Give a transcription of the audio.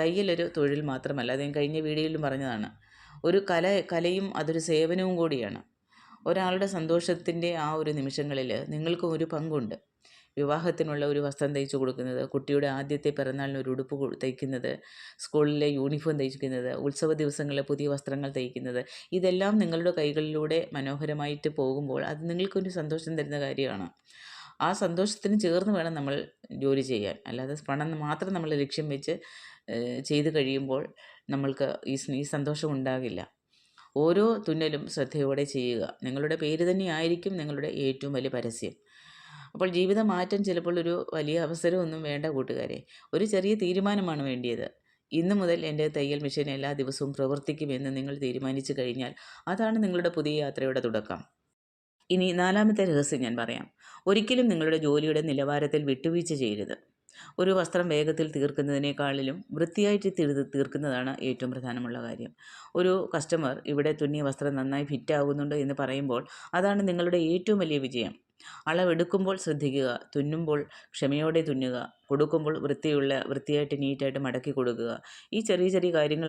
തയ്യലൊരു തൊഴിൽ മാത്രമല്ല, അത് ഞാൻ കഴിഞ്ഞ വീഡിയോയിലും പറഞ്ഞതാണ്. ഒരു കലയും അതൊരു സേവനവും കൂടിയാണ്. ഒരാളുടെ സന്തോഷത്തിൻ്റെ ആ ഒരു നിമിഷങ്ങളിൽ നിങ്ങൾക്കും ഒരു പങ്കുണ്ട്. വിവാഹത്തിനുള്ള ഒരു വസ്ത്രം തയ്ച്ചു കൊടുക്കുന്നത്, കുട്ടിയുടെ ആദ്യത്തെ പിറന്നാളിന് ഒരു ഉടുപ്പ് തയ്ക്കുന്നത്, സ്കൂളിലെ യൂണിഫോം തയ്ക്കുന്നത്, ഉത്സവ ദിവസങ്ങളിലെ പുതിയ വസ്ത്രങ്ങൾ തയ്ക്കുന്നത്, ഇതെല്ലാം നിങ്ങളുടെ കൈകളിലൂടെ മനോഹരമായിട്ട് പോകുമ്പോൾ അത് നിങ്ങൾക്കൊരു സന്തോഷം തരുന്ന കാര്യമാണ്. ആ സന്തോഷത്തിന് ചേർന്ന് വേണം നമ്മൾ ജോലി ചെയ്യാൻ. അല്ലാതെ പണം മാത്രം നമ്മൾ ലക്ഷ്യം വെച്ച് ചെയ്ത് കഴിയുമ്പോൾ നമ്മൾക്ക് ഈ സന്തോഷം ഉണ്ടാകില്ല. ഓരോ തുന്നലും ശ്രദ്ധയോടെ ചെയ്യുക. നിങ്ങളുടെ പേര് തന്നെയായിരിക്കും നിങ്ങളുടെ ഏറ്റവും വലിയ പരസ്യം. അപ്പോൾ ജീവിത മാറ്റം ചിലപ്പോൾ ഒരു വലിയ അവസരമൊന്നും വേണ്ട കൂട്ടുകാരെ. ഒരു ചെറിയ തീരുമാനമാണ് വേണ്ടിയത്. ഇന്നു മുതൽ എൻ്റെ തയ്യൽ മെഷീൻ എല്ലാ ദിവസവും പ്രവർത്തിക്കുമെന്ന് നിങ്ങൾ തീരുമാനിച്ചു കഴിഞ്ഞാൽ അതാണ് നിങ്ങളുടെ പുതിയ യാത്രയുടെ തുടക്കം. ഇനി 4ാമത്തെ രഹസ്യം ഞാൻ പറയാം. ഒരിക്കലും നിങ്ങളുടെ ജോലിയുടെ നിലവാരത്തിൽ വിട്ടുവീഴ്ച ചെയ്യരുത്. ഒരു വസ്ത്രം വേഗത്തിൽ തീർക്കുന്നതിനേക്കാളിലും വൃത്തിയായിട്ട് തീർക്കുന്നതാണ് ഏറ്റവും പ്രധാനമുള്ള കാര്യം. ഒരു കസ്റ്റമർ ഇവിടെ തുന്നിയ വസ്ത്രം നന്നായി ഫിറ്റാകുന്നുണ്ട് എന്ന് പറയുമ്പോൾ അതാണ് നിങ്ങളുടെ ഏറ്റവും വലിയ വിജയം. അളവെടുക്കുമ്പോൾ ശ്രദ്ധിക്കുക, തുന്നുമ്പോൾ ക്ഷമയോടെ തുന്നുക, കൊടുക്കുമ്പോൾ വൃത്തിയായിട്ട് നീറ്റായിട്ട് മടക്കി കൊടുക്കുക. ഈ ചെറിയ ചെറിയ കാര്യങ്ങൾ